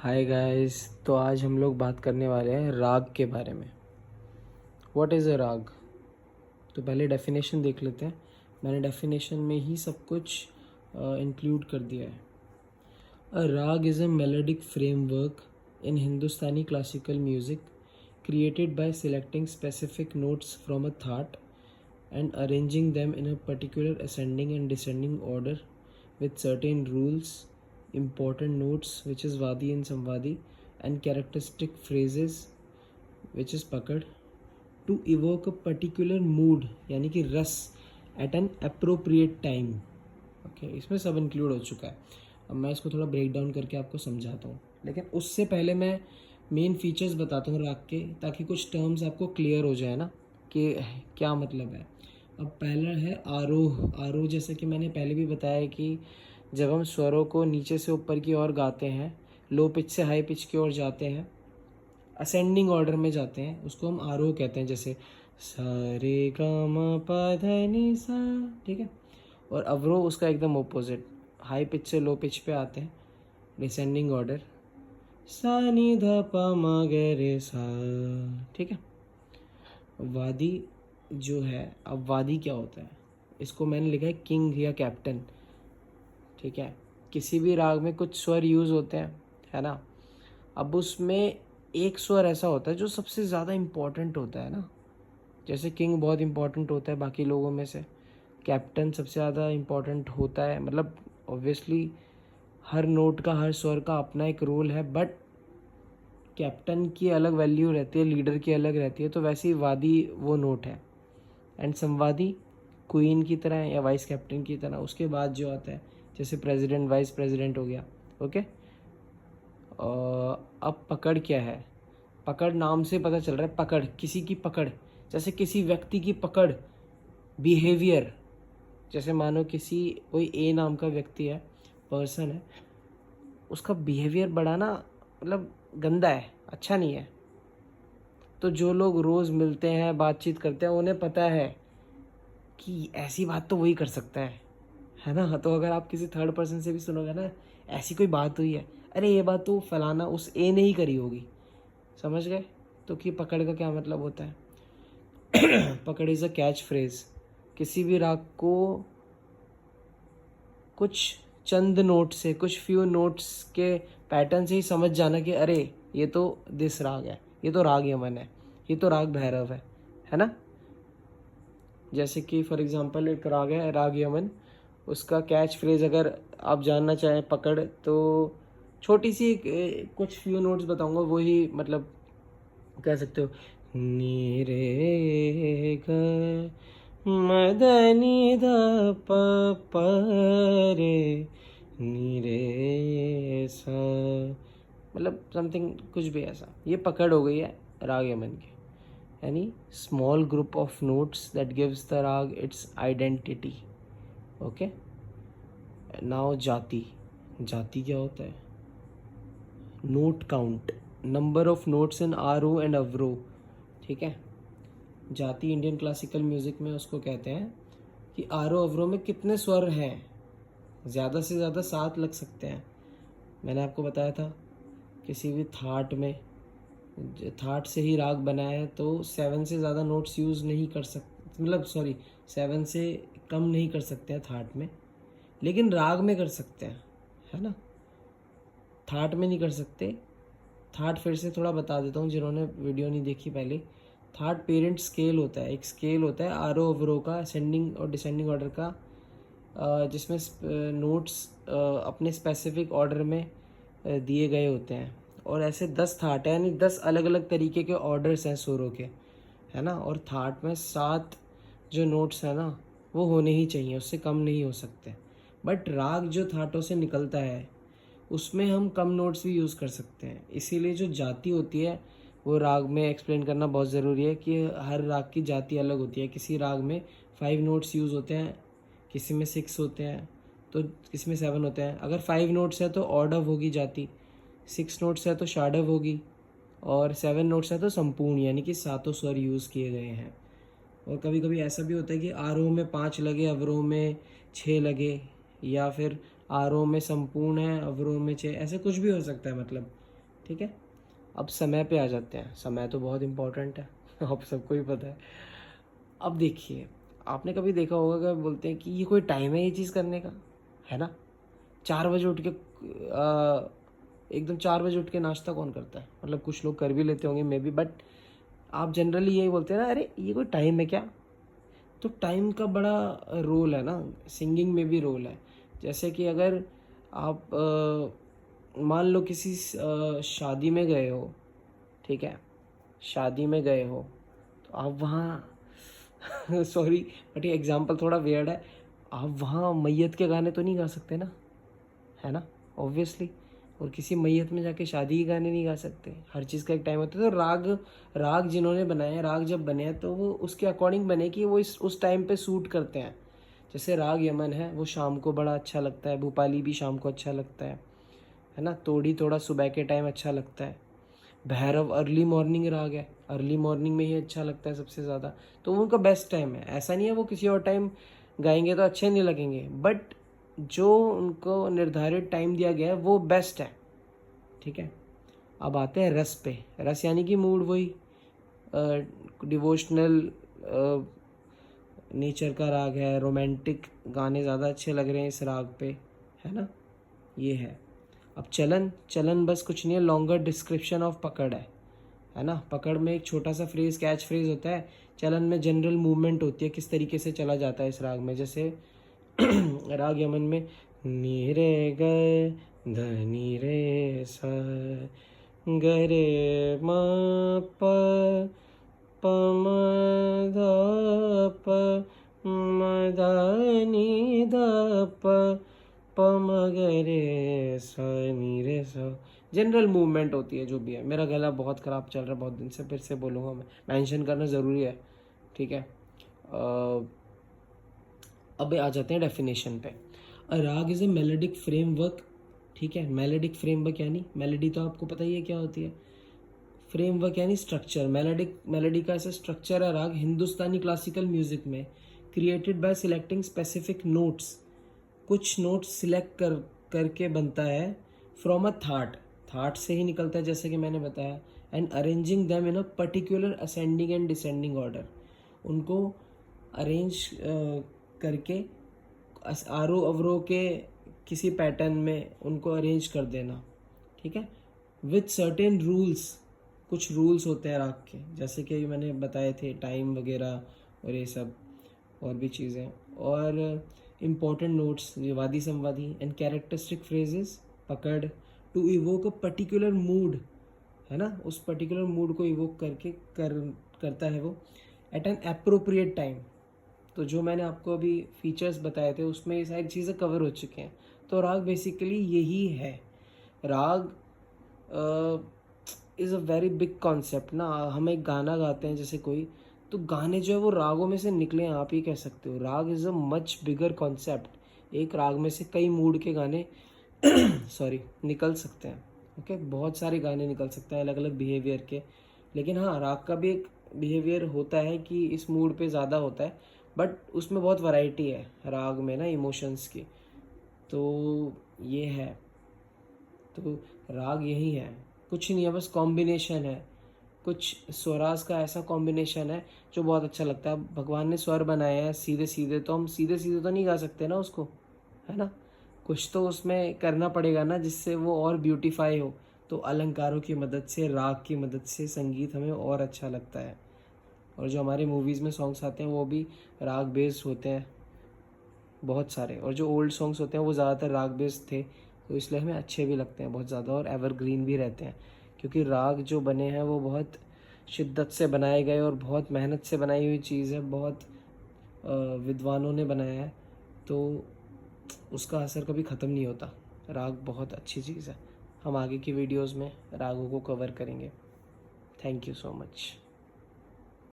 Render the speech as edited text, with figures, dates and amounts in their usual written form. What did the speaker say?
Hi guys. तो आज हम लोग बात करने वाले हैं राग के बारे में। व्हाट इज़ अ राग? तो पहले डेफिनेशन देख लेते हैं। मैंने डेफिनेशन में ही सब कुछ इंक्लूड कर दिया है। अ राग is a melodic framework in Hindustani classical music created by selecting specific notes from a thought and arranging them in a particular ascending and descending order with certain rules, important notes, which is Vadi and Samvadi, and characteristic phrases, which is Pakad, to evoke a particular mood, यानी कि रस at an appropriate time. Okay इसमें सब include हो चुका है। अब मैं इसको थोड़ा ब्रेक डाउन करके आपको समझाता हूँ, लेकिन उससे पहले मैं मेन फीचर्स बताता हूँ राग के, ताकि कुछ टर्म्स आपको क्लियर हो जाए ना कि क्या मतलब है। अब पहला है आरोह। आरोह जैसे कि मैंने पहले भी बताया है कि जब हम स्वरों को नीचे से ऊपर की ओर गाते हैं, लो पिच से हाई पिच की ओर जाते हैं, असेंडिंग ऑर्डर में जाते हैं, उसको हम आरोह कहते हैं। जैसे सा रे गा मा पा धा नि सा, ठीक है। और अवरोह उसका एकदम ऑपोजिट, हाई पिच से लो पिच पे आते हैं, डिसेंडिंग ऑर्डर, सा नी धा पा मा गे रे सा, ठीक है। वादी जो है, अब वादी क्या होता है, इसको मैंने लिखा है किंग या कैप्टन, ठीक है। किसी भी राग में कुछ स्वर यूज़ होते हैं, है ना। अब उसमें एक स्वर ऐसा होता है जो सबसे ज़्यादा इम्पोर्टेंट होता है ना। जैसे किंग बहुत इम्पोर्टेंट होता है बाकी लोगों में से, कैप्टन सबसे ज़्यादा इम्पोर्टेंट होता है। मतलब ऑब्वियसली हर नोट का, हर स्वर का अपना एक रोल है, बट कैप्टन की अलग वैल्यू रहती है, लीडर की अलग रहती है। तो वैसे ही वादी वो नोट है, एंड संवादी क्वीन की तरह है या वाइस कैप्टन की तरह। उसके बाद जो आता है जैसे प्रेसिडेंट, वाइस प्रेसिडेंट हो गया, ओके। अब पकड़ क्या है? पकड़ नाम से पता चल रहा है, पकड़ किसी की पकड़, जैसे किसी व्यक्ति की पकड़, बिहेवियर। जैसे मानो किसी कोई ए नाम का व्यक्ति है, पर्सन है, उसका बिहेवियर बड़ा ना मतलब गंदा है, अच्छा नहीं है। तो जो लोग रोज़ मिलते हैं, बातचीत करते हैं, उन्हें पता है कि ऐसी बात तो वही कर सकता है ना। तो अगर आप किसी थर्ड पर्सन से भी सुनोगे ना, ऐसी कोई बात हुई है, अरे ये बात तो फलाना उस ए ने ही करी होगी, समझ गए। तो कि पकड़ का क्या मतलब होता है? पकड़ इज़ अ कैच फ्रेज। किसी भी राग को कुछ चंद नोट से, कुछ फ्यू नोट्स के पैटर्न से ही समझ जाना कि अरे ये तो दिस राग है, ये तो राग यमन है, ये तो राग भैरव है ना। जैसे कि फॉर एग्जांपल एक राग है राग यमन, उसका कैच फ्रेज अगर आप जानना चाहें पकड़, तो छोटी सी कुछ फ्यू नोट्स बताऊंगा, वही मतलब कह सकते हो, नी रे ग मद नि ध प प रे नी रे सा, मतलब समथिंग कुछ भी ऐसा। ये पकड़ हो गई है राग यमन की, यानी small group of notes that gives the raag its identity. Okay, now jati. जाति क्या होता है? Note count, number of notes in aroh and अवरोह, ठीक है। जाति इंडियन क्लासिकल म्यूजिक में उसको कहते हैं कि आरोह अवरोह में कितने स्वर हैं। ज़्यादा से ज़्यादा 7 लग सकते हैं। मैंने आपको बताया था किसी भी थाट में, थाट से ही राग बनाया है, तो 7 से ज़्यादा नोट्स यूज़ नहीं कर सकते, मतलब सॉरी 7 से कम नहीं कर सकते हैं थाट में, लेकिन राग में कर सकते हैं, है ना। थाट में नहीं कर सकते। थाट फिर से थोड़ा बता देता हूँ जिन्होंने वीडियो नहीं देखी पहले। थाट पेरेंट स्केल होता है, एक स्केल होता है आरोह अवरोह का, असेंडिंग और डिसेंडिंग ऑर्डर का, जिसमें नोट्स अपने स्पेसिफिक ऑर्डर में दिए गए होते हैं। और ऐसे 10 थाट है, यानी 10 अलग अलग तरीके के ऑर्डर्स हैं सुरों के, है ना। और थाट में 7 जो नोट्स हैं ना, वो होने ही चाहिए, उससे कम नहीं हो सकते। बट राग जो थाटों से निकलता है उसमें हम कम नोट्स भी यूज़ कर सकते हैं। इसीलिए जो जाति होती है वो राग में एक्सप्लेन करना बहुत ज़रूरी है कि हर राग की जाति अलग होती है। किसी राग में 5 नोट्स यूज़ होते हैं, किसी में 6 होते हैं, तो किसी में 7 होते हैं। अगर 5 नोट्स है तो ऑर्डव होगी जाति, 6 नोट्स है तो शाडव होगी, और 7 नोट्स है तो संपूर्ण, यानी कि सातों स्वर यूज़ किए गए हैं। और कभी कभी ऐसा भी होता है कि आरोह में 5 लगे, अवरोह में 6 लगे, या फिर आरोह में संपूर्ण है, अवरोह में 6, ऐसे कुछ भी हो सकता है। मतलब ठीक है, अब समय पे आ जाते हैं। समय तो बहुत इम्पोर्टेंट है आप सबको ही पता है। अब देखिए, आपने कभी देखा होगा कि बोलते हैं कि ये कोई टाइम है ये चीज़ करने का, है ना? 4 बजे उठ के एकदम 4 बजे उठ के नाश्ता कौन करता है? मतलब कुछ लोग कर भी लेते होंगे मे बी, बट आप जनरली यही बोलते हैं ना, अरे ये कोई टाइम है क्या? तो टाइम का बड़ा रोल है ना, सिंगिंग में भी रोल है। जैसे कि अगर आप मान लो किसी शादी में गए हो, ठीक है, शादी में गए हो, तो आप वहाँ सॉरी बट ये एग्जांपल थोड़ा वियर्ड है, आप वहाँ मैयत के गाने तो नहीं गा सकते ना, है ना, ऑब्वियसली। और किसी मैयत में जाके शादी के गाने नहीं गा सकते, हर चीज़ का एक टाइम होता है। तो राग राग जिन्होंने बनाए, राग जब बने हैं तो वो उसके अकॉर्डिंग बने कि वो उस टाइम पे सूट करते हैं। जैसे राग यमन है, वो शाम को बड़ा अच्छा लगता है, भूपाली भी शाम को अच्छा लगता है ना, तोड़ी थोड़ा सुबह के टाइम अच्छा लगता है, भैरव अर्ली मॉर्निंग राग है, अर्ली मॉर्निंग में ही अच्छा लगता है सबसे ज़्यादा। तो वो उनका बेस्ट टाइम है, ऐसा नहीं है वो किसी और टाइम गाएंगे तो अच्छे नहीं लगेंगे, बट जो उनको निर्धारित टाइम दिया गया है वो बेस्ट है, ठीक है। अब आते हैं रस पे। रस यानी कि मूड, वही डिवोशनल नेचर का राग है, रोमांटिक गाने ज़्यादा अच्छे लग रहे हैं इस राग पे, है ना, ये है। अब चलन, चलन बस कुछ नहीं है, लॉन्गर डिस्क्रिप्शन ऑफ पकड़ है ना। पकड़ में एक छोटा सा फ्रेज, कैच फ्रेज होता है, चलन में जनरल मूवमेंट होती है, किस तरीके से चला जाता है इस राग में। जैसे राग यमन में नी रे ग ध रे सा ग रे म प प म ध प म ध नी ध प प म ग रे स नी रे स। जनरल मूवमेंट होती है जो भी है। मेरा गला बहुत ख़राब चल रहा है बहुत दिन से, फिर से बोलूँगा मैं, मेंशन करना ज़रूरी है, ठीक है। अब आ जाते हैं डेफिनेशन पे। अ राग इज़ ए मेलोडिक फ्रेमवर्क, ठीक है। मेलोडिक फ्रेमवर्क यानी मेलोडी तो आपको पता ही है क्या होती है, फ्रेमवर्क यानी स्ट्रक्चर। मेलोडी का ऐसा स्ट्रक्चर है राग हिंदुस्तानी क्लासिकल म्यूजिक में, created by selecting specific notes, कुछ नोट्स सिलेक्ट करके बनता है, फ्रॉम अ थाट, थाट से ही निकलता है जैसे कि मैंने बताया, and arranging them in a particular ascending and descending order, उनको अरेंज करके आरोह अवरोह के किसी पैटर्न में उनको अरेंज कर देना, ठीक है, विथ सर्टेन रूल्स, कुछ रूल्स होते हैं राग के, जैसे कि मैंने बताए थे टाइम वगैरह और ये सब और भी चीज़ें, और इम्पॉर्टेंट नोट्स ये वादी संवादी, एंड कैरेक्टरिस्टिक फ्रेजेस पकड़, to evoke a particular mood, है ना, उस पर्टिकुलर मूड को इवोक करके करता है वो, एट एन अप्रोप्रिएट टाइम। तो जो मैंने आपको अभी फीचर्स बताए थे उसमें ये सारी चीज़ें कवर हो चुके हैं। तो राग बेसिकली यही है। राग is a very big concept ना। हम एक गाना गाते हैं जैसे कोई, तो गाने जो है वो रागों में से निकले हैं, आप ही कह सकते हो। राग is a much bigger concept. एक राग में से कई मूड के गाने सॉरी निकल सकते हैं, ओके, बहुत सारे गाने निकल सकते हैं अलग अलग बिहेवियर के। लेकिन हाँ, राग का भी एक बिहेवियर होता है कि इस मूड पे ज़्यादा होता है, बट उसमें बहुत वैरायटी है राग में ना, इमोशंस की। तो ये है, तो राग यही है, कुछ नहीं है, बस कॉम्बिनेशन है, कुछ स्वराज का ऐसा कॉम्बिनेशन है जो बहुत अच्छा लगता है। भगवान ने स्वर बनाए हैं सीधे सीधे, तो हम सीधे सीधे तो नहीं गा सकते ना उसको, है ना, कुछ तो उसमें करना पड़ेगा ना जिससे वो और ब्यूटीफाई हो। तो अलंकारों की मदद से, राग की मदद से संगीत हमें और अच्छा लगता है। और जो हमारे मूवीज़ में सॉन्ग्स आते हैं वो भी राग बेस्ड होते हैं बहुत सारे, और जो ओल्ड सॉन्ग्स होते हैं वो ज़्यादातर राग बेस्ड थे, तो इसलिए हमें अच्छे भी लगते हैं बहुत ज़्यादा, और एवरग्रीन भी रहते हैं। क्योंकि राग जो बने हैं वो बहुत शिद्दत से बनाए गए और बहुत मेहनत से बनाई हुई चीज़ है, बहुत विद्वानों ने बनाया है, तो उसका असर कभी ख़त्म नहीं होता। राग बहुत अच्छी चीज़ है। हम आगे की वीडियोज़ में रागों को कवर करेंगे। Thank you so much.